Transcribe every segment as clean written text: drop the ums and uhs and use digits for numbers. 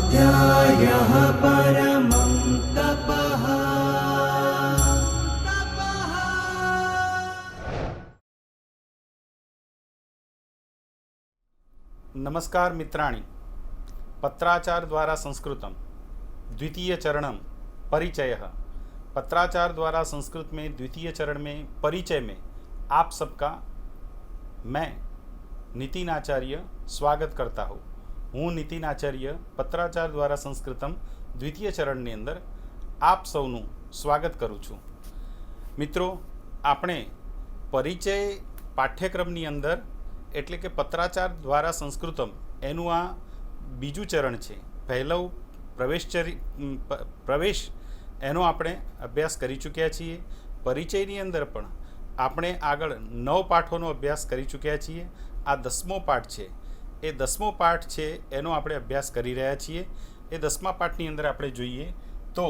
स्वाध्यायः परमं तपः। नमस्कार मित्राणि, पत्राचार द्वारा संस्कृतम द्वितीय चरणम परिचयः। पत्राचार द्वारा संस्कृत में द्वितीय चरण में परिचय में आप सबका मैं नितिन आचार्य स्वागत करता हूँ। હું નિતિન આચાર્ય પત્રાચાર દ્વારા સંસ્કૃતમ દ્વિતીય ચરણની અંદર આપ સૌનું સ્વાગત કરું છું। મિત્રો, આપણે પરિચય પાઠ્યક્રમની અંદર એટલે કે પત્રાચાર દ્વારા સંસ્કૃતમ એનું આ બીજું ચરણ છે। પહેલું પ્રવેશ એનો આપણે અભ્યાસ કરી ચૂક્યા છીએ। પરિચયની અંદર પણ આપણે આગળ 9 પાઠોનો અભ્યાસ કરી ચૂક્યા છીએ। આ 10મો પાઠ છે। એ 10મો પાઠ છે એનો આપણે અભ્યાસ કરી રહ્યા છીએ। એ 10મા પાઠની અંદર આપણે જોઈએ તો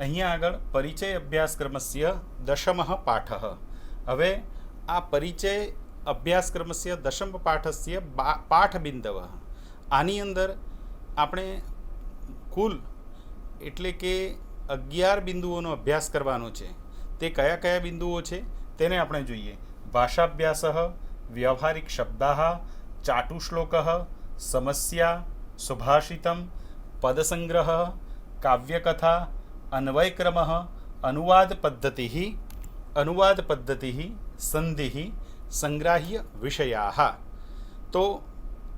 અહીંયા આગળ પરિચય અભ્યાસક્રમસ્ય દશમઃ પાઠઃ। હવે આ પરિચય અભ્યાસક્રમસ્ય દશમ પાઠસ્ય પાઠબિંદવઃ, આની અંદર આપણે કુલ એટલે કે 11 બિંદુઓનો અભ્યાસ કરવાનો છે। તે કયા કયા બિંદુઓ છે તેને આપણે જોઈએ। ભાષાભ્યાસઃ, વ્યવહારિક શબ્દાઃ, ચાટુશ્લોકઃ, સમસ્યા, સુભાષિતમ, પદસંગ્રહ, કાવ્યકથા, અન્વયક્રમઃ, અનુવાદ પદ્ધતિઃ, સંધિઃ, સંગ્રાહ્ય વિષયાઃ। તો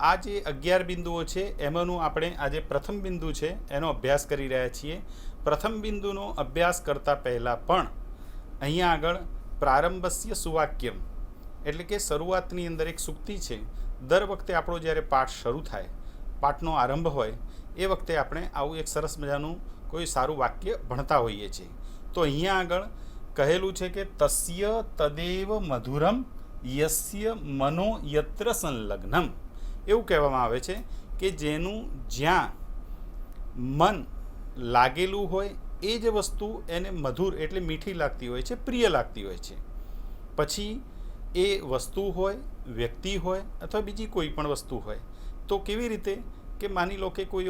આ જે 11 બિંદુઓ છે એમાંનું આપણે આજે પ્રથમ બિંદુ છે એનો અભ્યાસ કરી રહ્યા છીએ। પ્રથમ બિંદુનો અભ્યાસ કરતાં પહેલાં પણ અહીંયા આગળ પ્રારંભસ્ય સુવાક્યમ એટલે કે શરૂઆતની અંદર એક સૂક્તિ છે। દર વખતે આપણો જ્યારે પાઠ શરૂ થાય, પાઠનો આરંભ હોય એ વખતે આપણે આવું એક સરસ મજાનું કોઈ સારું વાક્ય ભણતા હોઈએ છીએ। તો અહીંયા આગળ કહેલું છે કે તસ્ય તદેવ મધુરમ યસ્ય મનો યત્ર સંલગ્નમ। એવું કહેવામાં આવે છે કે જેનું જ્યાં મન લાગેલું હોય એ જ વસ્તુ એને મધુર એટલે મીઠી લાગતી હોય છે, પ્રિય લાગતી હોય છે। પછી એ વસ્તુ હોય, વ્યક્તિ હોય અથવા બીજી કોઈ પણ વસ્તુ હોય તો કેવી રીતે કે માની લો કે કોઈ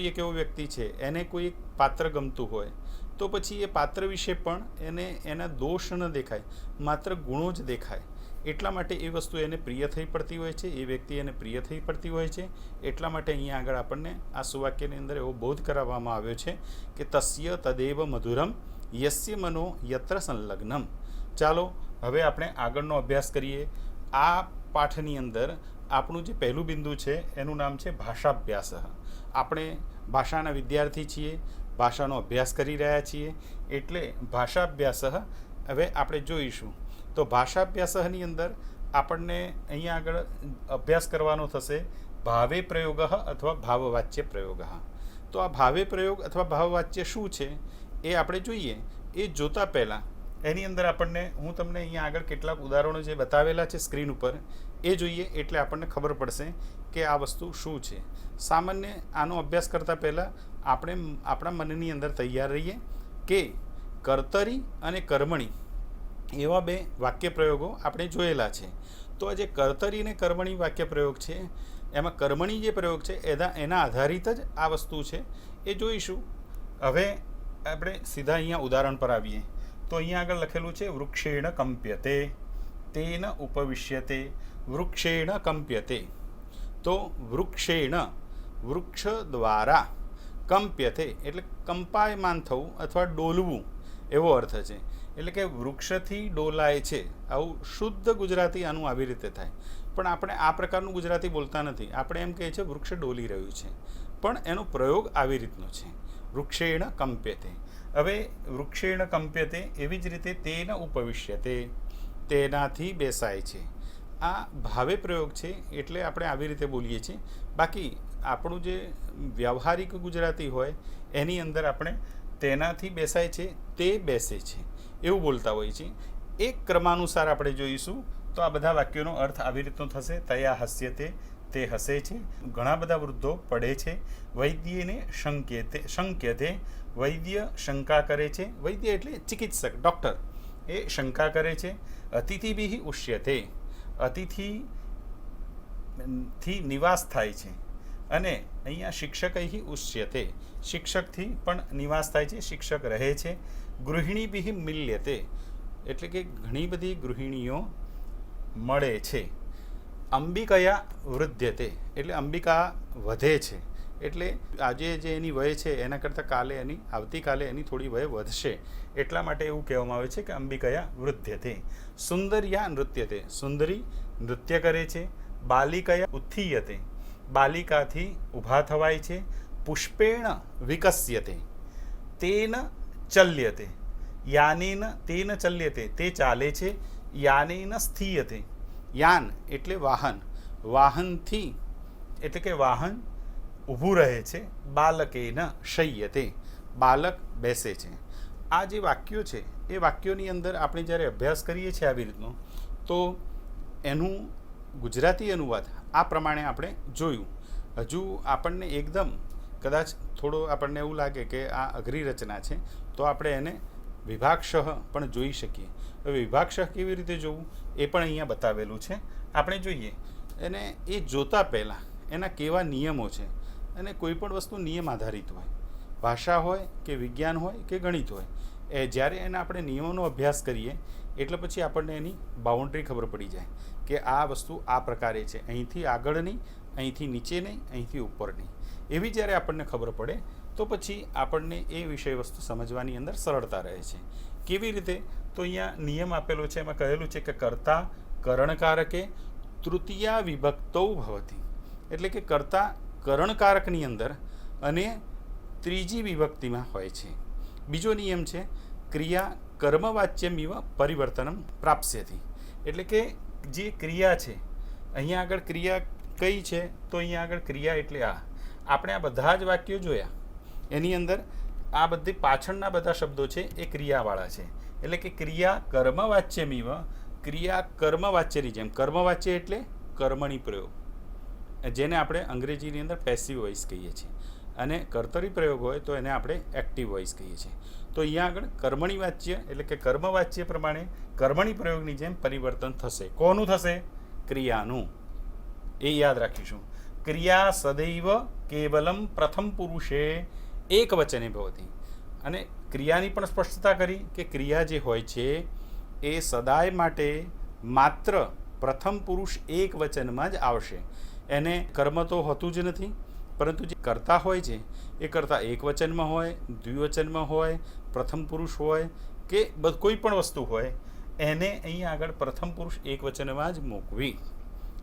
એક એવો વ્યક્તિ છે એને કોઈ એક પાત્ર ગમતું હોય તો પછી એ પાત્ર વિશે પણ એને એના દોષ ન દેખાય, માત્ર ગુણો જ દેખાય। એટલા માટે એ વસ્તુ એને પ્રિય થઈ પડતી હોય છે, એ વ્યક્તિ એને પ્રિય થઈ પડતી હોય છે। એટલા માટે અહીંયા આગળ આપણને આ સુવાક્યની અંદર એવો બોધ કરાવવામાં આવ્યો છે કે તસ્ય તદેવ મધુરમ યસ્ય મનો યત્ર સંલગ્નમ। ચાલો હવે આપણે આગળનો અભ્યાસ કરીએ। આ પાઠની અંદર આપણું જે પહેલું બિંદુ છે એનું નામ છે ભાષાભ્યાસ। આપણે ભાષાના વિદ્યાર્થી છીએ, ભાષાનો અભ્યાસ કરી રહ્યા છીએ, એટલે ભાષાભ્યાસ હવે આપણે જોઈશું। તો ભાષાભ્યાસની અંદર આપણને અહીંયા આગળ અભ્યાસ કરવાનો થશે ભાવે પ્રયોગ અથવા ભાવવાચ્ય પ્રયોગ। તો આ ભાવે પ્રયોગ અથવા ભાવવાચ્ય શું છે એ આપણે જોઈએ। એ જોતાં પહેલાં એની અંદર આપણને હું તમને અહીંયા આગળ કેટલાક ઉદાહરણો જે બતાવેલા છે સ્ક્રીન ઉપર એ જોઈએ એટલે આપણને ખબર પડશે કે આ વસ્તુ શું છે। સામાન્ય આનો અભ્યાસ કરતાં પહેલાં આપણે આપણા મનની અંદર તૈયાર રહીએ કે કર્તરી અને કર્મણી એવા 2 વાક્ય પ્રયોગો આપણે જોયેલા છે। તો આ જે કર્તરી અને કર્મણી વાક્ય પ્રયોગ છે એમાં કર્મણી જે પ્રયોગ છે એના આધારિત જ આ વસ્તુ છે એ જોઈશું। હવે આપણે સીધા અહીંયા ઉદાહરણ પર આવીએ તો અહીંયા આગળ લખેલું છે વૃક્ષેણ કંપ્યતે તેન ઉપવિશ્યતે વૃક્ષેણ કંપ્યતે। તો વૃક્ષેણ વૃક્ષ દ્વારા કંપ્યતે એટલે કંપાયમાન થવું અથવા ડોલવું એવો અર્થ છે। એટલે કે વૃક્ષથી ડોલાય છે, આવું શુદ્ધ ગુજરાતી આનું આવી રીતે થાય। પણ આપણે આ પ્રકારનું ગુજરાતી બોલતા નથી, આપણે એમ કહીએ છીએ વૃક્ષ ડોલી રહ્યું છે, પણ એનો પ્રયોગ આવી રીતનો છે વૃક્ષેણ કંપ્યતે। હવે વૃક્ષેણ કંપ્યતે એવી જ રીતે તેન ઉપવિશ્યતે તેનાથી બેસાય છે। આ ભાવે પ્રયોગ છે એટલે આપણે આવી રીતે બોલીએ છીએ। બાકી આપણું જે વ્યવહારિક ગુજરાતી હોય એની અંદર આપણે તેનાથી બેસાય છે, તે બેસે છે એવું બોલતા હોઈએ છીએ। એક ક્રમાનુસાર આપણે જોઈશું તો આ બધા વાક્યોનો અર્થ આવી રીતનો થશે। તયા હસ્યતે તે હસે છે, ઘણા બધા વૃદ્ધો પડે છે, વૈદ્યને શંક્યતે વૈદ્ય શંકા કરે છે, વૈદ્ય એટલે ચિકિત્સક ડૉક્ટર એ શંકા કરે છે। અતિથિભિઃ ઉષ્યતે અતિથિથી નિવાસ થાય છે, અને અહીંયા શિક્ષકૈ ઉચ્યતે, શિક્ષકથી પણ નિવાસ થાય છે, શિક્ષક રહે છે. ગૃહિણીભિઃ મિલ્યતે, એટલે કે ઘણી બધી ગૃહિણીઓ મળે છે. અંબિકયા વૃદ્ધ્યતે, એટલે અંબિકા વધે છે, એટલે આજે જે એની વય છે એના કરતાં આવતીકાલે એની થોડી વય વધશે, એટલા માટે એવું કહેવામાં આવે છે કે અંબિકયા વૃદ્ધ્યતે. સુંદર્યા નૃત્યતે, સુંદરી નૃત્ય કરે છે. બાલિકયા ઉત્થીયતે, બાલિકાથી ઊભા થવાય છે. પુષ્પેણ વિકસ્યતે, તેન ચલ્યતે, યાનેન તેન ચલ્યતે, તે ચાલે છે. યાનેન સ્થીયતે, યાન એટલે વાહન, વાહનથી એટલે કે વાહન ઊભું રહે છે. બાલકેન શય્યતે, બાલક બેસે છે. આ જે વાક્યો છે એ વાક્યોની અંદર આપણે જ્યારે અભ્યાસ કરીએ છીએ આવી રીતનો, તો એનું ગુજરાતી અનુવાદ આ પ્રમાણે આપણે જોયું. હજુ આપણને એકદમ કદાચ થોડો આપણને એવું લાગે કે આ અઘરી રચના છે, તો આપણે એને વિભાગશઃ પણ જોઈ શકીએ. હવે વિભાગશઃ કેવી રીતે જોવું એ પણ અહીંયા બતાવેલું છે, આપણે જોઈએ. અને એ જોતા પહેલાં એના કેવા નિયમો છે, અને કોઈ પણ વસ્તુ નિયમ આધારિત હોય, ભાષા હોય કે વિજ્ઞાન હોય કે ગણિત હોય, જ્યારે એના આપણે નિયમોનો અભ્યાસ કરીએ એટલે પછી આપણને એની બાઉન્ડ્રી ખબર પડી જાય કે આ વસ્તુ આ પ્રકારે છે, અહીંથી આગળ નહીં, અહીંથી નીચે નહીં, અહીંથી ઉપર નહીં. એવી જ્યારે આપણને ખબર પડે તો પછી આપણને એ વિષય વસ્તુ સમજવાની અંદર સરળતા રહે છે. કેવી રીતે? તો અહીંયા નિયમ આપેલો છે, એમાં કહેલું છે કે કર્તા કરણકારકે તૃતીયા વિભક્તૌ ભવતિ, એટલે કે કર્તા કરણકારકની અંદર અને ત્રીજી વિભક્તિમાં હોય છે. બીજો નિયમ છે ક્રિયા કર્મવાચ્યમિવ પરિવર્તનમ પ્રાપ્સ્યતિ, એટલે કે જે ક્રિયા છે, અહીંયા આગળ ક્રિયા કઈ છે? તો અહીંયા આગળ ક્રિયા એટલે આ. આપણે આ બધા જ વાક્યો જોયા, એની અંદર આ બધી પાછળના બધા શબ્દો છે એ ક્રિયાવાળા છે. એટલે કે ક્રિયા કર્મવાચ્યમિવ, ક્રિયા કર્મવાચ્યની જેમ. કર્મવાચ્ય એટલે કર્મણી પ્રયોગ, જેને આપણે અંગ્રેજીની અંદર પેસિવ વોઇસ કહીએ છીએ, અને કર્તરી પ્રયોગ હોય તો એને આપણે એક્ટિવ વોઇસ કહીએ છીએ. તો અહીંયા આગળ કર્મણી વાચ્ય એટલે કે કર્મવાચ્ય પ્રમાણે કર્મણી પ્રયોગની જેમ પરિવર્તન થશે. કોનું થશે? ક્રિયાનું. એ યાદ રાખીશું. ક્રિયા સદૈવ કેવલમ પ્રથમ પુરુષે એક વચને ભવતી. અને ક્રિયાની પણ સ્પષ્ટતા કરી કે ક્રિયા જે હોય છે એ સદાય માટે માત્ર પ્રથમ પુરુષ એક વચનમાં જ આવશે. એને કર્મ તો હોતું જ નથી, પરંતુ જે કર્તા હોય છે એ કર્તા એક વચનમાં હોય, દ્વિવચનમાં હોય, પ્રથમ પુરુષ હોય કે કોઈ પણ વસ્તુ હોય, એને અહીંયા આગળ પ્રથમ પુરુષ એક વચનમાં જ મૂકવી.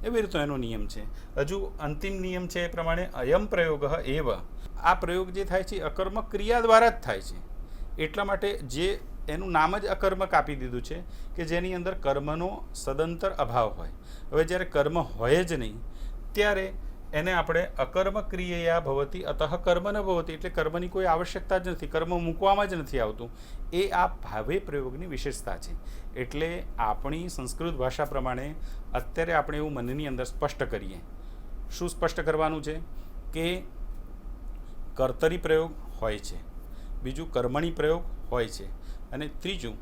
એવી રીતે એનો નિયમ છે. હજુ અંતિમ નિયમ છે એ પ્રમાણે અયમ પ્રયોગ એવ, આ પ્રયોગ જે થાય છે અકર્મક ક્રિયા દ્વારા જ થાય છે. એટલા માટે જે એનું નામ જ અકર્મક આપી દીધું છે કે જેની અંદર કર્મનો સદંતર અભાવ હોય. હવે જ્યારે કર્મ હોય જ નહીં ત્યારે એને આપણે અકર્મ ક્રિયા ભવતી અતઃ કર્મ ન ભવતી, એટલે કર્મની કોઈ આવશ્યકતા જ નથી, કર્મ મૂકવામાં જ નથી આવતું. એ આ ભાવે પ્રયોગની વિશેષતા છે. એટલે આપણી સંસ્કૃત ભાષા પ્રમાણે અત્યારે આપણે એવું મનની અંદર સ્પષ્ટ કરીએ. શું સ્પષ્ટ કરવાનું છે? કે કર્તરી પ્રયોગ હોય છે, બીજું કર્મણી પ્રયોગ હોય છે, અને ત્રીજું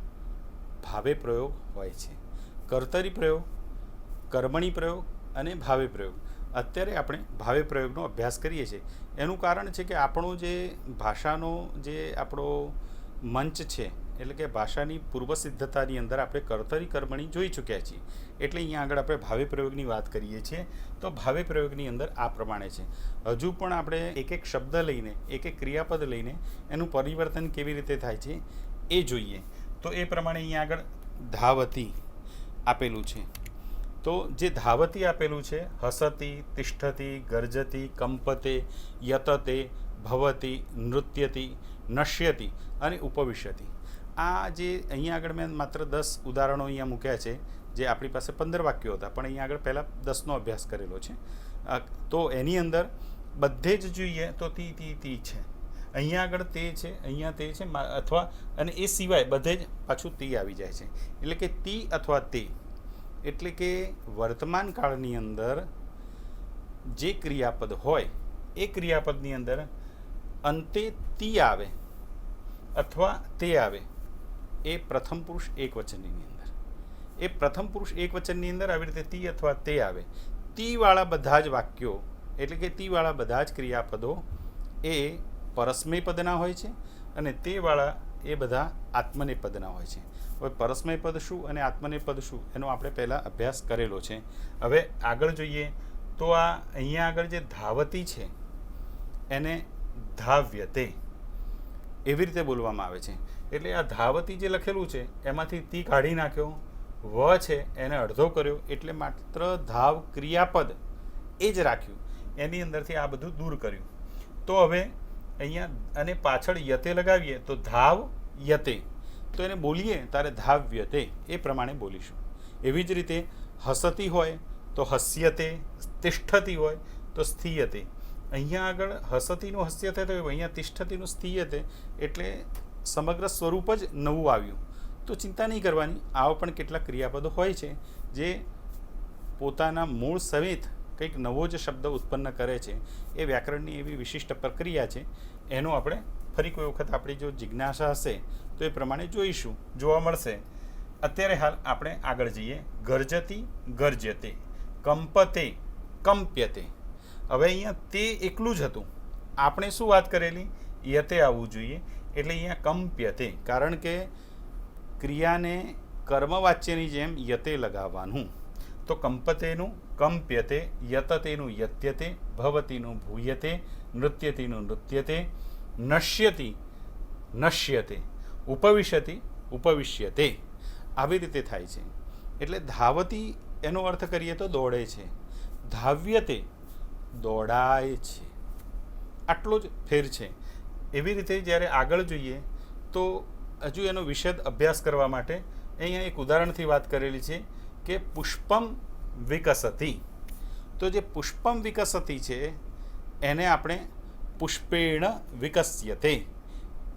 ભાવે પ્રયોગ હોય છે. કર્તરી પ્રયોગ, કર્મણી પ્રયોગ અને ભાવે પ્રયોગ. અત્યારે આપણે ભાવે પ્રયોગનો અભ્યાસ કરીએ છીએ. એનું કારણ છે કે આપણો જે ભાષાનો જે આપણો મંચ છે, એટલે કે ભાષાની પૂર્વ સિદ્ધતાની અંદર આપણે કર્તરી કર્મણી જોઈ ચૂક્યા છીએ. એટલે અહીંયા આગળ આપણે ભાવે પ્રયોગની વાત કરીએ છીએ. તો ભાવે પ્રયોગની અંદર આ પ્રમાણે છે. હજુ પણ આપણે એક એક શબ્દ લઈને, એક એક ક્રિયાપદ લઈને એનું પરિવર્તન કેવી રીતે થાય છે એ જોઈએ. તો એ પ્રમાણે અહીંયા આગળ ધાવતી આપેલું છે. તો જે ધાવતી આપેલું છે, હસતી, તિષ્ઠતી, ગર્જતી, કંપતે, યતતે, ભવતી, નૃત્યતી, નશ્યતી અને ઉપવિશ્યતી. આ જે અહીંયા આગળ મેં માત્ર 10 ઉદાહરણો અહીંયા મૂક્યા છે, જે આપણી પાસે 15 વાક્યો હતા, પણ અહીંયા આગળ પહેલાં 10નો અભ્યાસ કરેલો છે. તો એની અંદર બધે જ જોઈએ તો તી છે, અહીંયા આગળ તે છે, અહીંયા તે છે, અથવા અને એ સિવાય બધે જ પાછું તી આવી જાય છે. એટલે કે તી અથવા તે, એટલે કે વર્તમાન કાળની અંદર જે ક્રિયાપદ હોય એ ક્રિયાપદની અંદર અંતે તી આવે અથવા તે આવે, એ પ્રથમ પુરુષ એક વચનની અંદર. એ પ્રથમ પુરુષ એક વચનની અંદર આવી રીતે તી અથવા તે આવે. તીવાળા બધા જ વાક્યો એટલે કે તીવાળા બધા જ ક્રિયાપદો એ પરસ્મય પદના હોય છે અને તેવાળા એ બધા આત્મનેપદના હોય છે. હવે પરસ્મય પદ શું અને આત્મનેપદ શું એનો આપણે પહેલાં અભ્યાસ કરેલો છે. હવે આગળ જોઈએ તો આ અહીંયા આગળ જે ધાવતી છે એને ધાવ્યતે એવી રીતે બોલવામાં આવે છે. એટલે આ ધાવતી જે લખેલું છે એમાંથી તી કાઢી નાખ્યો, વ છે એને અડધો કર્યો, એટલે માત્ર ધાવ ક્રિયાપદ એ જ રાખ્યું, એની અંદરથી આ બધું દૂર કર્યું. તો હવે અહીંયા અને પાછળ યતે લગાવીએ તો ધાવ યતે, તો એને બોલીએ ત્યારે ધાવ્યતે એ પ્રમાણે બોલીશું. એવી જ રીતે હસતી હોય તો હસ્યતે, તિષ્ઠતી હોય તો સ્થીયતે. અહીંયા આગળ હસતીનું હસ્યતે થયું, અહીંયા તિષ્ઠતીનું સ્થીયતે, એટલે સમગ્ર સ્વરૂપ જ નવું આવ્યું. તો ચિંતા નહીં કરવાની, આવા પણ કેટલાક ક્રિયાપદો હોય છે જે પોતાના મૂળ સહિત કંઈક નવો જ શબ્દ ઉત્પન્ન કરે છે. એ વ્યાકરણની એવી વિશિષ્ટ પ્રક્રિયા છે. એનો આપણે ફરી કોઈ વખત આપણી જો જિજ્ઞાસા હશે તો એ પ્રમાણે જોઈશું, જોવા મળશે. અત્યારે હાલ આપણે આગળ જઈએ. ગર્જતી ગર્જ્યતે, કંપતે કંપ્યતે. હવે અહીંયા તે એકલું જ હતું, આપણે શું વાત કરેલી? યતે આવવું જોઈએ, એટલે અહીંયા કંપ્યતે, કારણ કે ક્રિયાને કર્મવાચ્યની જેમ યતે લગાવવાનું. તો કંપતેનું કંપ્યતે, યતતેનું યત્યતે, ભવતીનું ભૂયતે, નૃત્યતીનું નૃત્યતે, નશ્યતિ નશ્યતે, ઉપવિશતિ ઉપવિશ્યતે. આવી રીતે થાય છે. એટલે ધાવતી એનો અર્થ કરીએ તો દોડે છે, ધાવ્યતે દોડાય છે. આટલો જ ફેર છે. એવી રીતે જ્યારે આગળ જોઈએ તો હજુ એનો વિશદ અભ્યાસ કરવા માટે અહીંયા એક ઉદાહરણથી વાત કરેલી છે કે પુષ્પમ વિકસતી. તો જે પુષ્પમ વિકસતી છે એને આપણે પુષ્પેણ વિકસ્યતે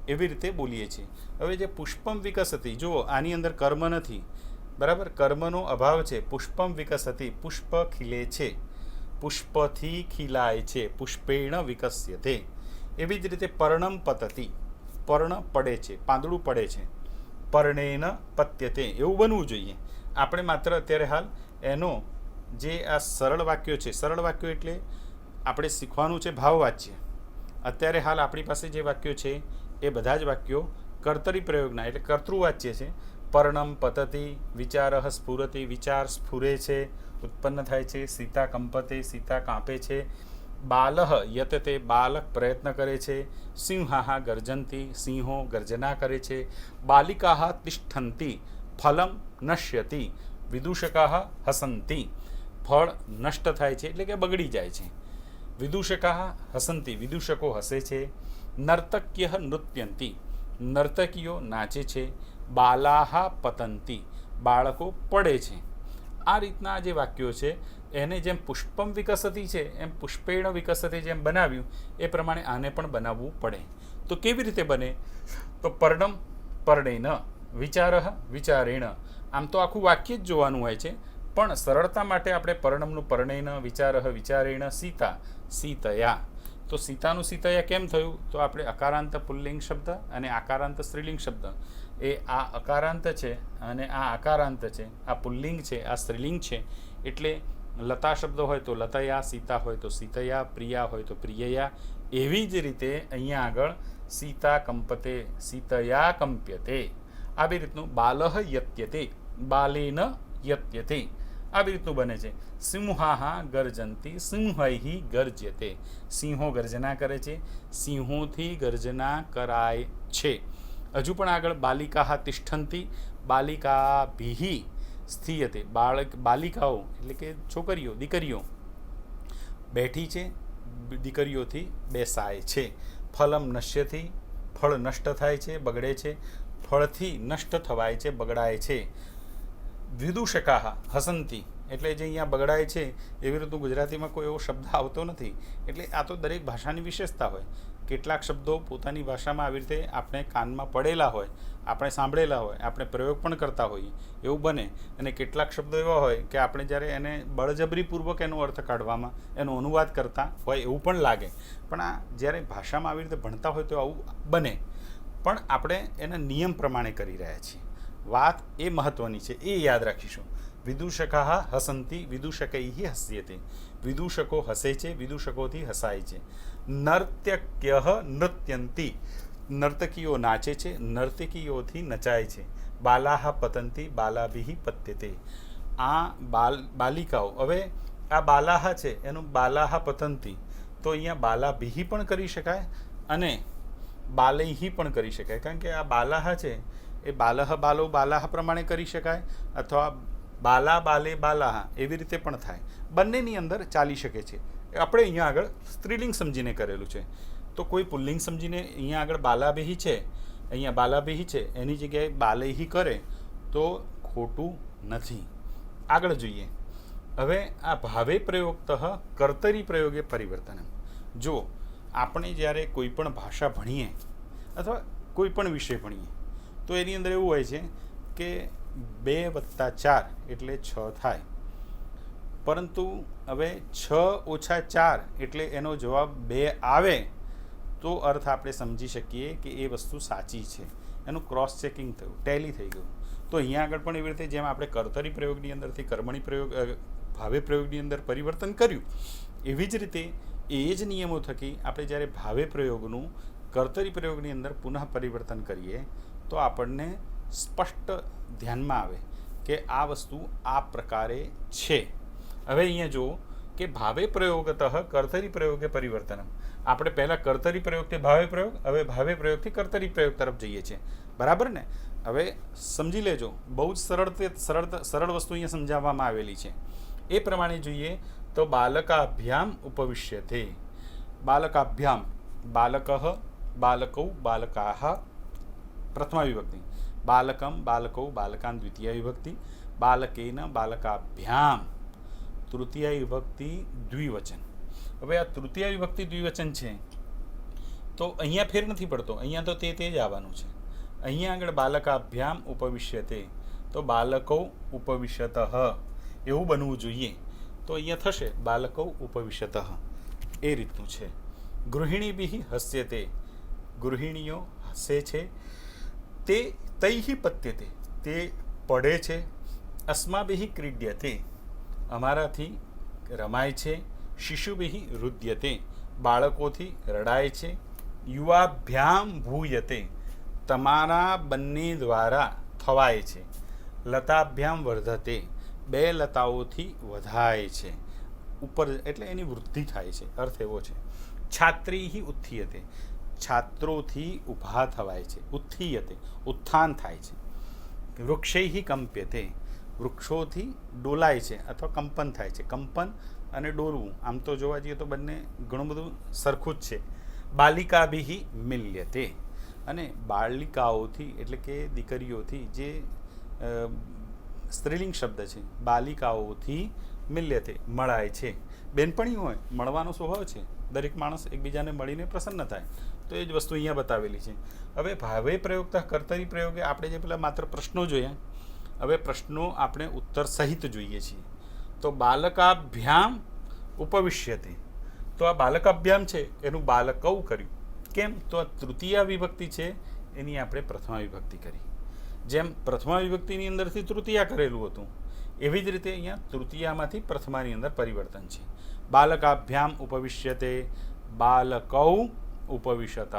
એવી રીતે બોલીએ છીએ. હવે જે પુષ્પમ વિકસતી, જુઓ આની અંદર કર્મ નથી, બરાબર, કર્મનો અભાવ છે. પુષ્પમ વિકસતી, પુષ્પ ખીલે છે, પુષ્પથી ખીલાય છે, પુષ્પેણ વિકસ્યતે. એવી જ રીતે પર્ણમ પતતી, પર્ણ પડે છે, પાંદડું પડે છે, પર્ણેન પત્યતે એવું બનવું જોઈએ. આપણે માત્ર અત્યારે હાલ એનો જે આ સરળ વાક્યો છે, સરળ વાક્યો એટલે આપણે શીખવાનું છે ભાવવાચ્ય. અત્યારે હાલ આપણી પાસે જે વાક્યો છે એ બધા જ વાક્યો કર્તરી પ્રયોગના એટલે કર્તૃવાચ્ય છે. પર્ણમ પતતી, વિચારઃ સ્ફુરતિ, વિચાર સ્ફુરે છે, ઉત્પન્ન થાય છે. સીતા કંપતે, સીતા કાંપે છે. બાલઃ યતતે, બાલક પ્રયત્ન કરે છે. સિંહાઃ ગર્જન્તિ, સિંહો ગર્જના કરે છે. બાલિકાઃ તિષ્ઠન્તિ, ફલમ નશ્યતિ, વિદૂષકાઃ હસન્તિ, ફળ નષ્ટ થાય છે એટલે કે બગડી જાય છે. વિદૂષકાઃ હસન્તિ, વિદૂષકો હસે છે. નર્તક્યઃ નૃત્યન્તિ, નર્તકીઓ નાચે છે. બાલાઃ પતન્તિ, બાળકો પડે છે. આ રીતના જે વાક્યો છે એને જેમ પુષ્પમ વિકસતી છે એમ પુષ્પેણ વિકસતી જેમ બનાવ્યું એ પ્રમાણે આને પણ બનાવવું પડે. તો કેવી રીતે બને? તો પર્ણમ પર્ણેન, વિચારઃ વિચારેણ. આમ તો આખું વાક્ય જ જોવાનું હોય છે, પણ સરળતા માટે આપણે પર્ણમનું પર્ણેન, વિચારઃ વિચારેણ, સીતા સીતયા. તો સીતાનું સીતયા કેમ થયું? તો આપણે અકારાંત પુલ્લિંગ શબ્દ અને આકારાંત સ્ત્રીલિંગ શબ્દ, એ આ અકારાંત છે અને આ આકારાંત છે, આ પુલ્લિંગ છે, આ સ્ત્રીલિંગ છે. એટલે લતા શબ્દ હોય તો લતયા, સીતા હોય તો સીતયા, પ્રિયા હોય તો પ્રિયયા. એવી જ રીતે અહીંયા આગળ સીતા કંપતે, સીતયા કંપ્યતે. આવી રીતનું બાલઃ યત્યતે, બાલેન યત્યતે. આવી રીતનું બને છે. સિંહાઃ ગર્જન્તિ, સિંહૈઃ ગર્જ્યતે. સિંહો ગર્જના કરે છે, સિંહોથી ગર્જના કરાય છે. હજુ પણ આગળ બાલિકાઃ તિષ્ઠન્તિ, બાલિકાભિઃ સ્થીયતે. બાલિકાઓ એટલે કે છોકરીઓ, દીકરીઓ બેઠી છે, દીકરીઓથી બેસાય છે. ફલમ નશ્યથી, ફળ નષ્ટ થાય છે, બગડે છે. ફળથી નષ્ટ થવાય છે, બગડાય છે. વિદૂષકાઃ હસંતિ, એટલે જે અહીંયા બગડાય છે એવી રીતનું ગુજરાતીમાં કોઈ એવો શબ્દ આવતો નથી. એટલે આ તો દરેક ભાષાની વિશેષતા હોય. કેટલાક શબ્દો પોતાની ભાષામાં આવી રીતે આપણે કાનમાં પડેલા હોય, આપણે સાંભળેલા હોય, આપણે પ્રયોગ પણ કરતા હોઈએ એવું બને. અને કેટલાક શબ્દો એવા હોય કે આપણે જ્યારે એને બળજબરીપૂર્વક એનો અર્થ કાઢવામાં, એનો અનુવાદ કરતા હોય એવું પણ લાગે. પણ આ જ્યારે ભાષામાં આવી રીતે ભણતા હોય તો આવું બને. પણ આપણે એના નિયમ પ્રમાણે કરી રહ્યા છીએ. વાત એ મહત્ત્વની છે, એ યાદ રાખીશું. વિદૂષકાः હસંતિ વિદૂષકૈः હસ્યતે. વિદૂષકો હસે છે, વિદૂષકોથી હસાય છે. નર્તક્યઃ નૃત્યંતિ, નર્તકીઓ નાચે છે, નર્તકીઓથી નચાય છે. બાલાહ પતંતિ બાલાભિઃ પત્યતે. આ બાલિકાઓ, હવે આ બાલાહ છે એનું બાલાહ પતંતિ, તો અહીંયા બાલાભિઃ પણ કરી શકાય અને બાલૈઃ પણ કરી શકાય. કારણ કે આ બાલાહ છે એ બાલહ બાલો બાલાહ પ્રમાણે કરી શકાય અથવા બાલા બાલે બાલાહ એવી રીતે પણ થાય. બંનેની અંદર ચાલી શકે છે. આપણે અહીંયા આગળ સ્ત્રીલિંગ સમજીને કરેલું છે, તો કોઈ પુલ્લિંગ સમજીને અહીંયા આગળ બાલાભિઃ છે, અહીંયા બાલાભિઃ છે એની જગ્યાએ બાલૈઃ કરે તો ખોટું નથી. આગળ જોઈએ. હવે આ ભાવે પ્રયોગતઃ કર્તરી પ્રયોગે પરિવર્તન. જો આપણે જ્યારે કોઈ પણ ભાષા ભણીએ અથવા કોઈ પણ વિષય ભણીએ તો એની અંદર એવું હોય છે કે 2 + 4 એટલે 6 થાય, પરંતુ હવે 6 - 4 એટલે એનો જવાબ 2 આવે તો અર્થ આપણે સમજી શકીએ કે એ વસ્તુ સાચી છે. એનું ક્રોસ ચેકિંગ થયું, ટેલી થઈ ગયું. તો અહીંયા આગળ પણ એવી રીતે જેમ આપણે કર્તરી પ્રયોગની અંદરથી કર્મણી પ્રયોગ ભાવે પ્રયોગની અંદર પરિવર્તન કર્યું, એવી જ રીતે એ જ નિયમો થકી આપણે જ્યારે ભાવે પ્રયોગનું કર્તરી પ્રયોગની અંદર પુનઃ પરિવર્તન કરીએ તો આપણને સ્પષ્ટ ધ્યાનમાં આવે કે આ વસ્તુ આ પ્રકારે છે. હવે અહીંયા જુઓ કે ભાવે પ્રયોગતઃ કર્તરી પ્રયોગે પરિવર્તન. આપણે પહેલાં કર્તરી પ્રયોગથી ભાવે પ્રયોગ, હવે ભાવે પ્રયોગથી કર્તરી પ્રયોગ તરફ જઈએ છીએ. બરાબર ને? હવે સમજી લેજો, બહુ જ સરળ વસ્તુ અહીંયા સમજાવવામાં આવેલી છે. એ પ્રમાણે જોઈએ તો બાલકાભ્યામ ઉપવિશ્યતે. બાલકાભ્યામ, બાલકઃ બાલકૌ બાલકાઃ પ્રથમા વિભક્તિ, બાલકમ બાલકૌ બાલકાન દ્વિતીયા વિભક્તિ, બાલકેન બાલકાભ્યામ તૃતીયા વિભક્તિ દ્વિવચન. હવે આ તૃતીયા વિભક્તિ દ્વિવચન છે તો અહીંયા ફેર નથી પડતો, અહીંયા તો તે જ આવવાનું છે. અહીંયા આગળ બાલકાભ્યામ ઉપવિશ્યતે તો બાલકૌ ઉપવિશ્યતઃ એવું બનવું જોઈએ. તો અહીંયા થશે બાલકૌ ઉપવિશ્યતઃ, એ રીતનું છે. ગૃહિણીભિઃ હસ્યતે, ગૃહિણીઓ હસે છે. તે તૈઃ પત્યતે, તે પડે છે. અસ્માભિઃ ક્રીડ્યતે, અમારાથી રમાય છે. શિશુભિઃ રુદ્યતે, બાળકોથી રડાય છે. યુવાભ્યામ ભૂયતે, તમારા બંને દ્વારા થવાય છે. લતાભ્યામ વર્ધતે, 2 લતાઓથી વધાય છે. ઉપર એટલે એની વૃદ્ધિ થાય છે, અર્થ એવો છે. છાત્રીઃ ઉત્થીયતે, છાત્રોથી ઊભા થવાય છે. ઉત્થીયતે ઉત્થાન થાય છે. વૃક્ષૈઃ કંપ્યતે, વૃક્ષોથી ડોલાય છે અથવા કંપન થાય છે. કંપન અને ડોલવું આમ તો જોવા જઈએ તો બંને ઘણું બધું સરખું જ છે. બાલિકાભિઃ મિલ્યતે, અને બાલિકાઓથી એટલે કે દીકરીઓથી, જે સ્ત્રીલિંગ શબ્દ છે, બાલિકાઓથી મિલ્યતે મળાય છે. બેનપણી હોય, મળવાનો સ્વભાવ છે, દરેક માણસ એકબીજાને મળીને પ્રસન્ન થાય. તો એ જ વસ્તુ અહીંયા બતાવેલી છે. હવે ભાવે પ્રયોગતઃ કર્તરી પ્રયોગે આપણે જે પેલા માત્ર પ્રશ્નો જોયા, હવે પ્રશ્નો આપણે ઉત્તર સહિત જોઈએ છીએ. તો બાલકાભ્યામ ઉપવિશ્યતે, તો આ બાલકાભ્યામ છે એનું બાલકૌ કર્યું. કેમ? તો આ તૃતીયા વિભક્તિ છે એની આપણે પ્રથમા વિભક્તિ કરી. જેમ પ્રથમા વિભક્તિની અંદરથી તૃતીયા કરેલું હતું એવી જ રીતે અહીંયા તૃતીયામાંથી પ્રથમાની અંદર પરિવર્તન છે. બાલકાભ્યામ ઉપવિશ્યતે બાલકૌ ઉપવિશતઃ.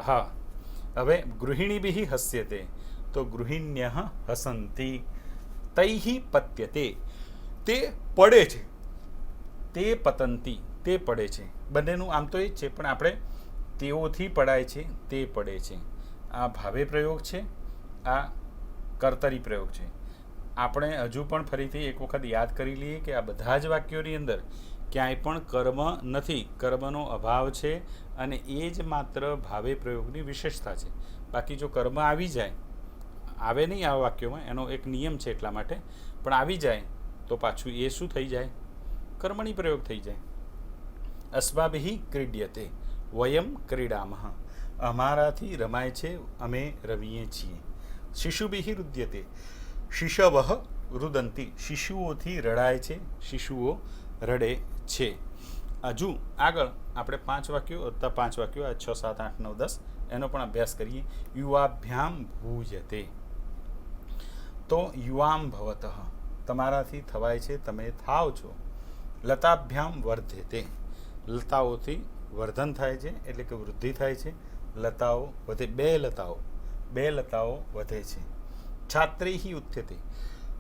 હવે ગૃહિણીભિઃ હસ્યતે તો ગૃહિણ્યઃ હસંતિ. તૈઃ પત્યતે, તે પડે છે. તે પતંતિ, તે પડે છે. બંનેનું આમ તો એ જ છે, પણ આપણે તેઓથી પડાય છે, તે પડે છે. આ ભાવે પ્રયોગ છે, આ કર્તરી પ્રયોગ છે. આપણે હજુ પણ ફરીથી એક વખત યાદ કરી લઈએ કે આ બધા જ વાક્યોની અંદર ક્યાંય પણ કર્મ નથી, કર્મનો અભાવ છે, અને એ જ માત્ર ભાવે પ્રયોગની વિશેષતા છે. બાકી જો કર્મ આવી જાય, આવે નહીં આ વાક્યોમાં, એનો એક નિયમ છે એટલા માટે, પણ આવી જાય તો પાછું એ શું થઈ જાય? કર્મણી પ્રયોગ થઈ જાય. અસ્માભિઃ ક્રીડ્યતે વયમ ક્રીડામઃ, અમારાથી રમાય છે, અમે રમીએ છીએ. શિશુભિઃ રુદ્યતે, શિશવઃ રુદંતિ, શિશુઓથી રડાય છે, શિશુઓ રડે છે. હજુ આગળ આપણે 5 વાક્યો, 5 વાક્યો, આ 6, 7, 8, 9, 10 એનો પણ અભ્યાસ કરીએ. યુવાભ્યામ ભૂયતે તો યુવામ ભવતઃ, તમારાથી થવાય છે, તમે થાવ છો. લતાભ્યામ વર્ધેતે, લતાઓથી વર્ધન થાય છે એટલે કે વૃદ્ધિ થાય છે. લતાઓ વધે, બે લતાઓ વધે છે. છાત્રૈહિ ઉત્થ્યતે,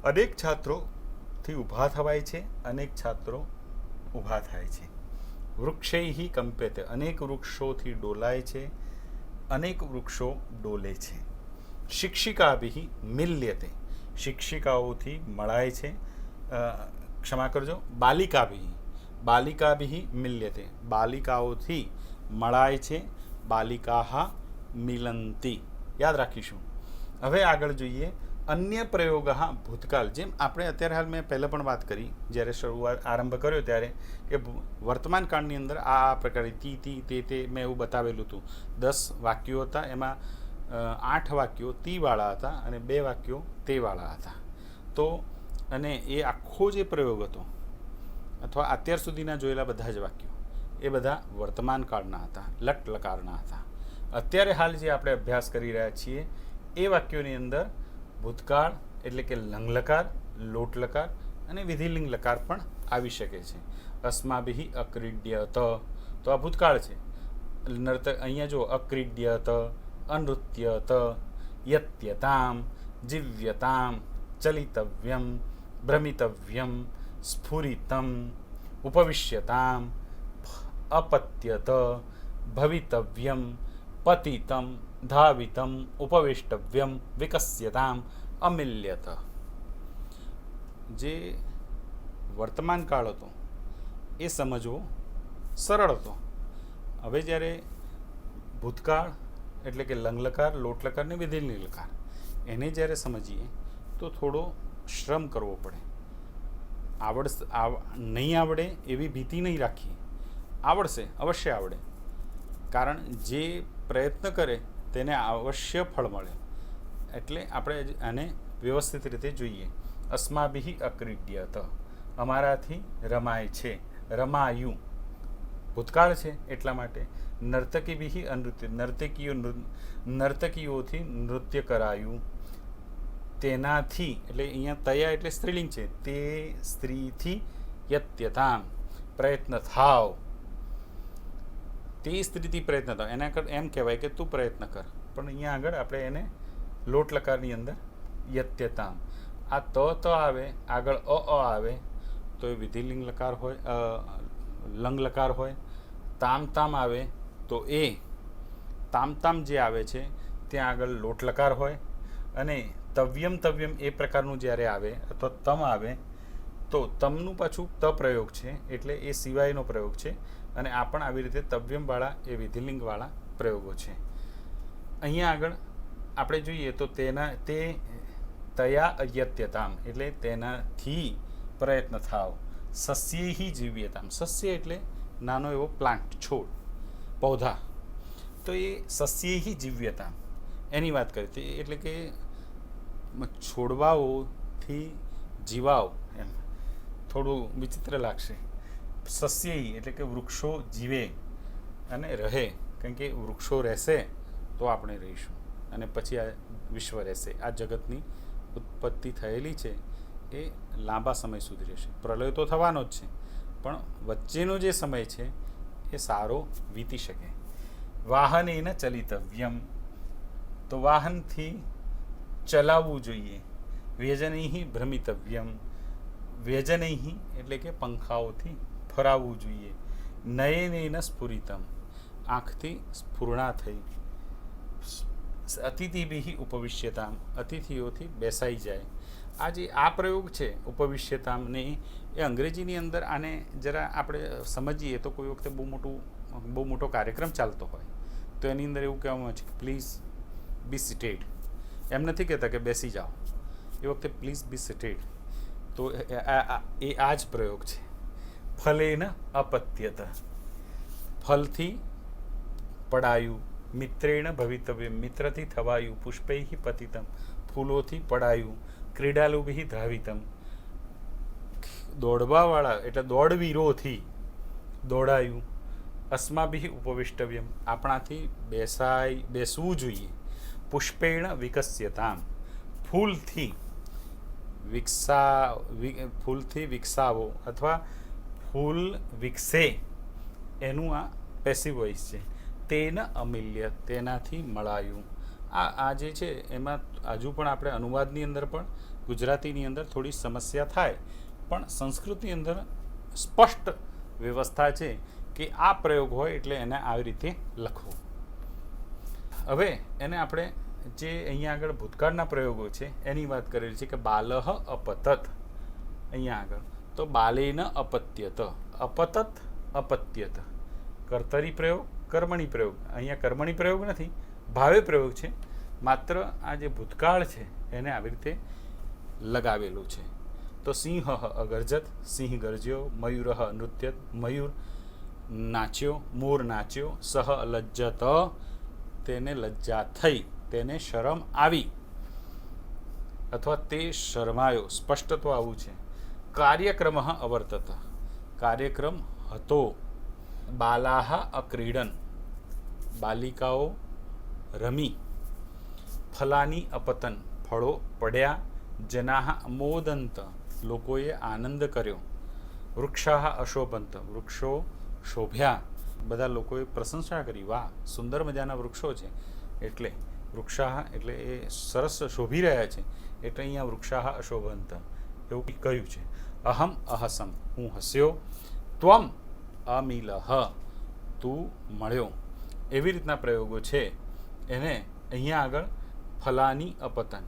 અનેક છાત્રોથી ઊભા થવાય છે, અનેક છાત્રો ઊભા થાય છે. વૃક્ષૈહિ કંપ્યતે, અનેક વૃક્ષોથી ડોલાય છે, અનેક વૃક્ષો ડોલે છે. શિક્ષિકાભિ મિલ્યતે, શિક્ષિકાઓથી મળાય છે, ક્ષમા કરજો, બાલિકાભિ મિલ્યતે, બાલિકાઓથી મળાય છે. બાલિકાહ મિલંતી, યાદ રાખીશું. હવે આગળ જોઈએ અન્ય પ્રયોગ. ભૂતકાળ, જેમ આપણે અત્યારે હાલ મેં પહેલાં પણ વાત કરી જ્યારે આરંભ કર્યો ત્યારે કે વર્તમાન કાળની અંદર આ પ્રકારે તી તે મેં એવું બતાવેલું હતું. 10 વાક્યો હતા, એમાં 8 વાક્યો તીવાળા હતા અને 2 વાક્યો તેવાળા હતા. તો અને એ આખો જે પ્રયોગ હતો અથવા અત્યાર સુધીના જોયેલા બધા જ વાક્યો એ બધા વર્તમાન કાળના હતા, લટ લકારના હતા. અત્યારે હાલ જે આપણે અભ્યાસ કરી રહ્યા છીએ એ વાક્યોની અંદર ભૂતકાળ એટલે કે લંગલકાર, લોટલકાર અને વિધિલિંગ લકાર પણ આવી શકે છે. અસ્માભિ અક્રીડ્યત, તો આ ભૂતકાળ છે. અહીંયા જો અક્રીડ્યત, અનૃત્યત, યત્યતામ, જીવ્યતામ, ચલિતવ્યમ, ભ્રમિતવ્યમ, સ્ફુરિતમ, ઉપવિશ્યતામ, અપત્યત, ભવિતવ્યમ, પતિતમ, ધાવિતમ, ઉપવેષ્ટવ્યમ, વિકસ્યતામ, અમિલ્યત. જે વર્તમાન કાળ હતો એ સમજવો સરળ હતો. હવે જ્યારે ભૂતકાળ એટલે કે લંગલકાર, લોટલકાર ને વિધિલિંગ લકાર એને જ્યારે સમજીએ તો થોડો શ્રમ કરવો પડે. નહીં આવડે એવી ભીતિ નહીં રાખીએ, આવડશે, અવશ્ય આવડે. કારણ જે પ્રયત્ન કરે તેને અવશ્ય ફળ મળે. એટલે આપણે આને વ્યવસ્થિત રીતે જોઈએ. અસ્માભિ અક્રીડ્યત, અમારાથી રમાય છે, રમાયું ભૂતકાળ છે એટલા માટે. નર્તકીભિ અનૃત્ય, નર્તકીઓથી નૃત્ય કરાયું. તેનાથી એટલે અહીંયા તયા એટલે સ્ત્રીલિંગ છે, તે સ્ત્રીથી યત્યતામ, પ્રયત્ન થાવ, તે સ્ત્રીથી પ્રયત્ન થાવ. એના કર એમ કહેવાય કે તું પ્રયત્ન કર, પણ અહીંયા આગળ આપણે એને લોટલકારની અંદર યત્યતામ, આ તો આવે, આગળ આવે તો એ વિધિલિંગ લકાર હોય, લંગ લકાર હોય. તામ આવે તો એ તામ જે આવે છે ત્યાં આગળ લોટલકાર હોય. અને તવ્યમ એ પ્રકારનું જ્યારે આવે અથવા તમ આવે તો તમનું પાછું ત પ્રયોગ છે એટલે એ સિવાયનો પ્રયોગ છે. અને આ પણ આવી રીતે તવ્યમવાળા એ વિધિલિંગવાળા પ્રયોગો છે. અહીંયા આગળ આપણે જોઈએ તો તે તયા અયત્યતામ એટલે તેનાથી પ્રયત્ન થાવ. સસ્યૈહિ જીવ્યતામ, સસ્ય એટલે નાનો એવો પ્લાન્ટ, છોડ, પૌધા. તો એ સસ્યૈહિ જીવ્યતામ એની વાત કરી એટલે કે છોડવાઓથી જીવાવ. એમ થોડું વિચિત્ર લાગશે. સસ્યૈહિ એટલે કે વૃક્ષો જીવે અને રહે, કારણ કે વૃક્ષો રહેશે તો આપણે રહીશું અને પછી આ વિશ્વ રહેશે. આ જગતની ઉત્પત્તિ થયેલી છે એ લાંબા સમય સુધી રહેશે. પ્રલય તો થવાનો જ છે, પણ વચ્ચેનો જે સમય છે એ સારો વીતી શકે. વાહનેન ચલિતવ્યમ, તો વાહનથી ચલાવવું જોઈએ. વ્યજનૈહિ ભ્રમિતવ્યમ, વ્યજનૈહિ એટલે કે પંખાઓથી ફરાવવું જોઈએ. નયનેન સ્ફુરિતમ, આંખથી સ્ફુરણા થઈ. અતિથિભિ ઉપવિશ્યતામ, અતિથિઓથી બેસાઈ જાય. આ પ્રયોગ છે ઉપવિશ્યતામને, એ અંગ્રેજીની અંદર આને જરા આપણે સમજીએ તો કોઈ વખતે બહુ મોટો કાર્યક્રમ ચાલતો હોય તો એની અંદર એવું કહેવામાં આવે છે કે પ્લીઝ બી સિટેડ. એમ નથી કહેતા કે બેસી જાઓ, એ વખતે પ્લીઝ બી સિટેડ. તો એ આ જ પ્રયોગ છે. ફલેન અપત્યત, ફલથી પડાયું. મિત્રેણ ભવિતવ્ય, મિત્રથી થવાયું. પુષ્પૈહિ પતિતમ, ફૂલોથી પડાયું. ક્રીડાલુભિ ધાવિતમ, દોડવાવાળા એટલે દોડવીરોથી દોડાયું. અસ્માભિ ઉપવિષ્ટવ્યમ, આપણાથી બેસવું જોઈએ. પુષ્પેણ વિકસ્યતામ, ફૂલથી ફૂલથી વિકસાવો અથવા ફૂલ વિકસે એનું આ પેસિવ વોઇસ છે. તેન અમિલ્ય, તેનાથી મળાયું. આ જે છે એમાં હજુ પણ આપણે અનુવાદની અંદર પણ ગુજરાતીની અંદર થોડી સમસ્યા થાય, પણ સંસ્કૃતની અંદર સ્પષ્ટ વ્યવસ્થા છે કે આ પ્રયોગ હોય એટલે એને આવી રીતે લખવું. હવે એને આપણે જે અહીંયા આગળ ભૂતકાળના પ્રયોગો છે એની વાત કરેલી છે કે બાલહ અપતત. અહીંયા આગળ તો બાલેન અપત્યત, અપતત અપત્યત. કર્તરી પ્રયોગ, કર્મણી પ્રયોગ. અહીંયા કર્મણી પ્રયોગ નથી, ભાવે પ્રયોગ છે. માત્ર આ જે ભૂતકાળ છે એને આવી રીતે લગાવેલું છે. તો સિંહ અગર્જત, સિંહ ગરજ્યો. મયુર નૃત્યત, મયુર નાચ્યો. મોર નાચ્યો. સહ લજ્જત, તેને લજ્જા થઈ, તેને શરમ આવી અથવા તે શરમાયો. સ્પષ્ટ તો આવું છે. કાર્યક્રમ અવર્તત, કાર્યક્રમ હતો. બાલાહ અક્રીડન, બાલિકાઓ રમી. ફલાની અપતન, ફળો પડ્યા. જનાહ અમોદંત, લોકોએ આનંદ કર્યો. વૃક્ષાહ અશોભંત, વૃક્ષો શોભ્યા. બધા લોકોએ પ્રશંસા કરી, વાહ સુંદર મજાના વૃક્ષો છે. એટલે વૃક્ષાહ એટલે એ સરસ શોભી રહ્યા છે, એટલે અહીંયા વૃક્ષાહ અશોભંત એવું કહ્યું છે. અહમ અહસમ, હું હસ્યો. ત્વમ અમિલહ, તું મળ્યો. એવી રીતના પ્રયોગો છે. એને અહીંયા આગળ ફલાની અપતન,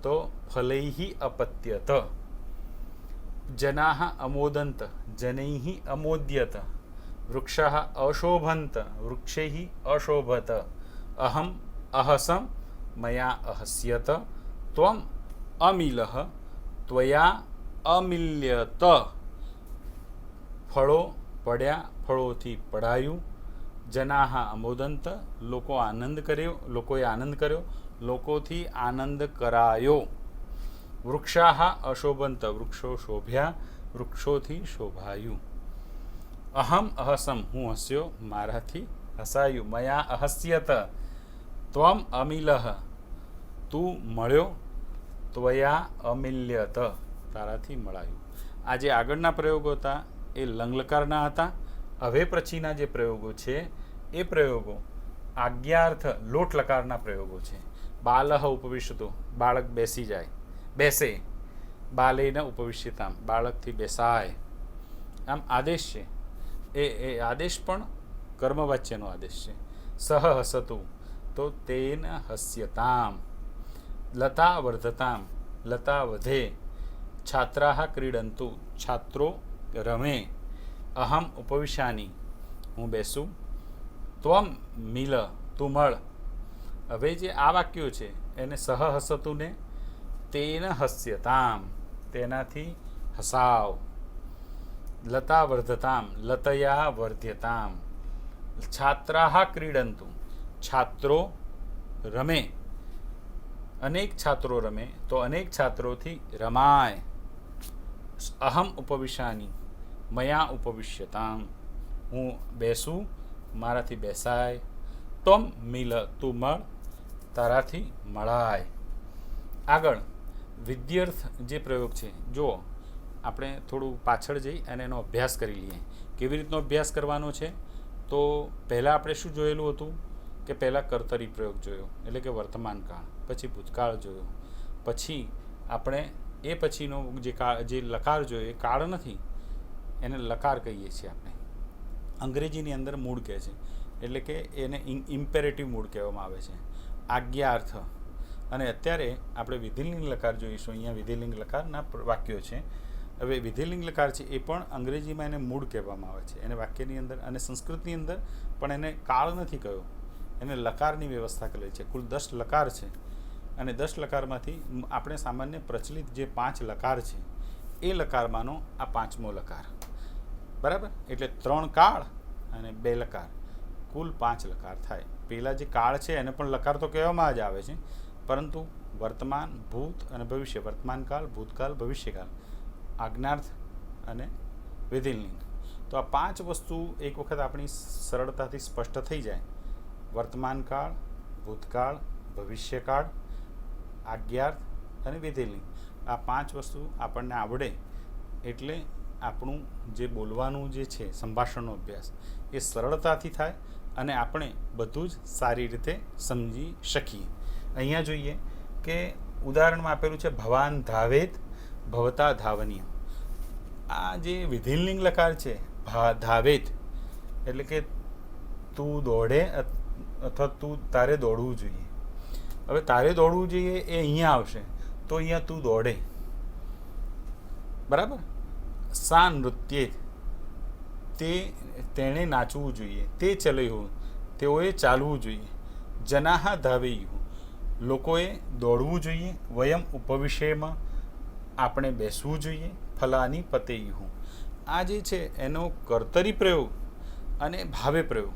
તો ફલૈહિ અપત્યત. જનાહ અમોદંત, જનૈઃ અમોદ્યત. વૃક્ષાઃ અશોભંત, વૃક્ષૈઃ અશોભત. અહમ અહસમ, મયા અહસ્યત. ત્વમ અમિલહ, ત્વયા અમિલ્યત. ફળો પડ્યા, ફળોથી પડાયું. જનાહ અમોદંત, લોકો આનંદ કર્યો, લોકોએ આનંદ કર્યો, લોકોથી આનંદ કરાયો. વૃક્ષાઃ અશોભંત, વૃક્ષો શોભ્યા, વૃક્ષોથી શોભાયું. અહમ અહસમ, હું હસ્યો, મારાથી હસાયું. મયા અહસ્યત, ત્વમ અમિલહ, તું મળ્યો. ત્વયા અમિલ્યત, તારાથી મળાયું. આ જે આગળના પ્રયોગો હતા એ લંગલકારના હતા. હવે પછીના જે પ્રયોગો છે એ પ્રયોગો આજ્ઞાર્થ લોટ લકારના પ્રયોગો છે. બાલહ ઉપવિશતો, બાળક બેસી જાય, બેસે. બાલેન ઉપવિશ્યતામ, બાળકથી બેસાય. આમ આદેશ છે. એ આદેશ પણ કર્મવાચ્યનો આદેશ છે. સહ હસતું, તો તેન હસ્યતામ. લતા વર્ધતામ, લતા વધે. છાત્રાહ ક્રીડંતુ, છાત્રો રમે. અહમ ઉપવિશાની, હું બેસું. ત્વમ મિલ, તું મળ. હવે જે આ વાક્યો છે એને સહ હસતું ને તેન હસ્યતામ, તેનાથી હસાવ. લતા વર્ધતામ, લતયા વર્ધ્યતામ. છાત્રાહ ક્રીડંતુ, છાત્રો રમે. અનેક છાત્રો રમે, તો અનેક છાત્રોથી રમાય. અહમ ઉપવિશાની, મયા ઉપવિશ્યતામ, હું બેસું, મારાથી બેસાય. ત્વમ મિલ, તું મળ, તારાથી મળાય. આગળ વિદ્યાર્થ જે પ્રયોગ છે, જો આપણે થોડું પાછળ જઈ અને એનો અભ્યાસ કરી લઈએ. કેવી રીતનો અભ્યાસ કરવાનો છે? તો પહેલાં આપણે શું જોયેલું હતું કે પહેલાં કર્તરી પ્રયોગ જોયો, એટલે કે વર્તમાન કાળ. પછી ભૂતકાળ જોયો. પછી આપણે એ પછીનો જે લકાર જોયો એ કાળ નથી, એને લકાર કહીએ છીએ આપણે. અંગ્રેજીની અંદર મૂળ કહે છે, એટલે કે એને ઇમ્પેરેટિવ મૂળ કહેવામાં આવે છે. આજ્ઞાર્થ. અને અત્યારે આપણે વિધિલિંગ લકાર જોઈશું. અહીંયા વિધિલિંગ લકારના વાક્યો છે. હવે વિધિલિંગ લકાર છે એ પણ અંગ્રેજીમાં એને મૂળ કહેવામાં આવે છે. એને વાક્યની અંદર અને સંસ્કૃતની અંદર પણ એને કાળ નથી કહ્યો, એને લકારની વ્યવસ્થા કરેલી છે. કુલ 10 લકાર છે અને 10 લકારમાંથી આપણે સામાન્ય પ્રચલિત જે 5 લકાર છે એ લકારમાંનો આ 5મો લકાર. બરાબર? એટલે 3 કાળ અને 2 લકાર, કુલ 5 લકાર થાય. પહેલાં જે કાળ છે એને પણ લકાર તો કહેવામાં જ આવે છે, પરંતુ વર્તમાન, ભૂત અને ભવિષ્ય, વર્તમાનકાળ, ભૂતકાળ, ભવિષ્યકાળ, આજ્ઞાર્થ અને વિધિલિંગ. તો આ 5 વસ્તુ એક વખત આપણી સરળતાથી સ્પષ્ટ થઈ જાય. વર્તમાનકાળ, ભૂતકાળ, ભવિષ્યકાળ, આજ્ઞાર્થ અને વિધિલિંગ. આ 5 વસ્તુ આપણને આવડે એટલે આપણું જે બોલવાનું જે છે સંભાષણનો અભ્યાસ એ સરળતાથી થાય અને આપણે બધું જ સારી રીતે સમજી શકીએ. અહીંયા જોઈએ કે ઉદાહરણમાં આપેલું છે ભવાન ધાવેત ભવતા ધાવનીય. આ જે વિધિલિંગ લકાર છે ધાવેત એટલે કે તું દોડે અથવા તારે દોડવું જોઈએ. હવે તારે દોડવું જોઈએ એ અહીંયા આવશે તો અહીંયા તું દોડે. બરાબર. સા નૃત્યે તેણે નાચવું જોઈએ. તે ચલયું તેઓએ ચાલવું જોઈએ. જનાહ ધાવેયું લોકોએ દોડવું જોઈએ. વયમ ઉપવિષયમાં આપણે બેસવું જોઈએ. ફલાની પતેયું આ જે છે એનો કર્તરી પ્રયોગ અને ભાવે પ્રયોગ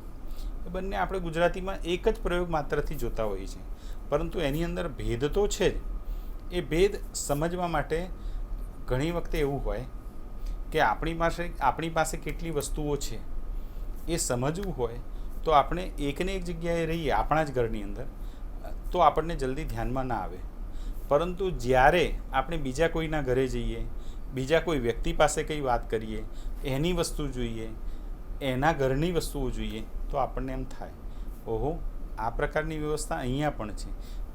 એ બંને આપણે ગુજરાતીમાં એક જ પ્રયોગ માત્રથી જોતા હોઈએ છીએ, પરંતુ એની અંદર ભેદ તો છે જ. એ ભેદ સમજવા માટે ઘણી વખતે એવું હોય કે આપણી પાસે કેટલી વસ્તુઓ છે એ સમજવું હોય તો આપણે એકને એક જગ્યાએ રહીએ આપણા જ ઘરની અંદર તો આપણને જલ્દી ધ્યાનમાં ના આવે. પરંતુ જ્યારે આપણે બીજા કોઈના ઘરે જઈએ, બીજા કોઈ વ્યક્તિ પાસે કંઈ વાત કરીએ, એની વસ્તુ જોઈએ, એના ઘરની વસ્તુઓ જોઈએ તો આપણને એમ થાય ઓહો આ પ્રકારની વ્યવસ્થા અહીંયા પણ છે.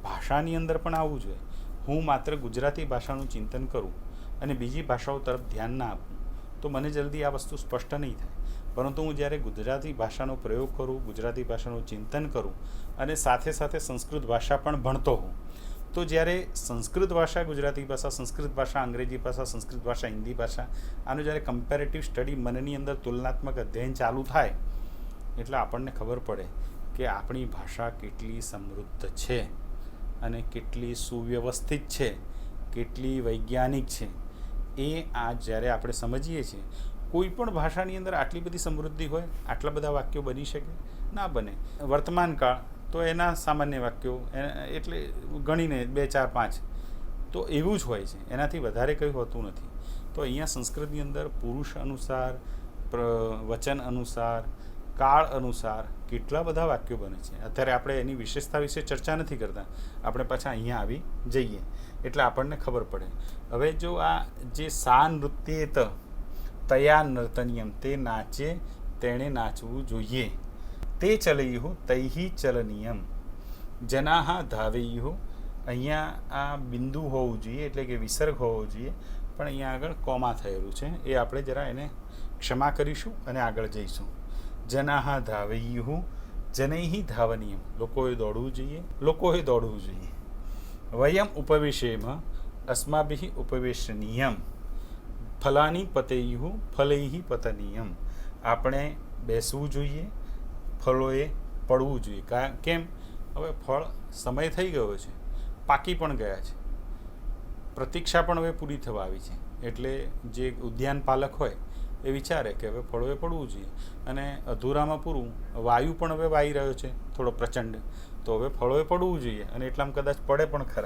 ભાષાની અંદર પણ આવવું જોઈએ. હું માત્ર ગુજરાતી ભાષાનું ચિંતન કરું અને બીજી ભાષાઓ તરફ ધ્યાન ના આપું તો મને જલ્દી આ વસ્તુ સ્પષ્ટ નહીં થાય. પરંતુ હું જ્યારે ગુજરાતી ભાષાનો પ્રયોગ કરું, ગુજરાતી ભાષાનું ચિંતન કરું અને સાથે સાથે સંસ્કૃત ભાષા પણ ભણતો હોઉં તો જ્યારે સંસ્કૃત ભાષા, ગુજરાતી ભાષા, સંસ્કૃત ભાષા, અંગ્રેજી ભાષા, સંસ્કૃત ભાષા, હિન્દી ભાષા આનું જ્યારે કમ્પેરેટિવ સ્ટડી મનની અંદર તુલનાત્મક અધ્યયન ચાલુ થાય એટલે આપણને ખબર પડે કે આપણી ભાષા કેટલી સમૃદ્ધ છે અને કેટલી સુવ્યવસ્થિત છે, કેટલી વૈજ્ઞાનિક છે. એ આ જ્યારે આપણે સમજીએ છીએ, કોઈ પણ ભાષાની અંદર આટલી બધી સમૃદ્ધિ હોય, આટલા બધા વાક્યો બની શકે? ના બને. વર્તમાન કાળ તો એના સામાન્ય વાક્યો એટલે ગણીને 2, 4, 5 તો એવું જ હોય છે, એનાથી વધારે કંઈ હોતું નથી. તો અહીંયા સંસ્કૃતની અંદર પુરુષ અનુસાર, વચન અનુસાર, કાળ અનુસાર કેટલા બધા વાક્યો બને છે. અત્યારે આપણે એની વિશેષતા વિશે ચર્ચા નથી કરતા, આપણે પાછા અહીંયા આવી જઈએ એટલે આપણને ખબર પડે. હવે જો આ જે સા નૃત્યેત તયા નર્તનીયમ તે નાચે તેણે નાચવું જોઈએ. તે ચલૈયુઃ તૈહિ ચલનીયમ. જનાહ ધાવેયુઃ અહીંયા આ બિંદુ હોવું જોઈએ એટલે કે વિસર્ગ હોવો જોઈએ, પણ અહીંયા આગળ કોમા થયેલું છે એ આપણે જરા એને ક્ષમા કરીશું અને આગળ જઈશું. જનાહ ધાવેયુઃ જનૈઃ ધાવનીયમ લોકોએ દોડવું જોઈએ, લોકોએ દોડવું જોઈએ. વયમ ઉપવિશેમ અસ્માભિઃ ઉપવેશનીયમ. ફલાની પતેયુઃ ફલૈઃ પતનીયમ આપણે બેસવું જોઈએ, ફળોએ પડવું જોઈએ. કેમ? હવે ફળ સમય થઈ ગયો છે, પાકી પણ ગયા છે, પ્રતીક્ષા પણ હવે પૂરી થવા આવી છે, એટલે જે ઉદ્યાન પાલક હોય એ વિચારે કે હવે ફળોએ પડવું જોઈએ અને અધૂરામાં પૂરું વાયુ પણ હવે વાઈ રહ્યો છે થોડો પ્રચંડ, તો હવે ફળોએ પડવું જોઈએ અને એટલામાં કદાચ પડે પણ ખરા.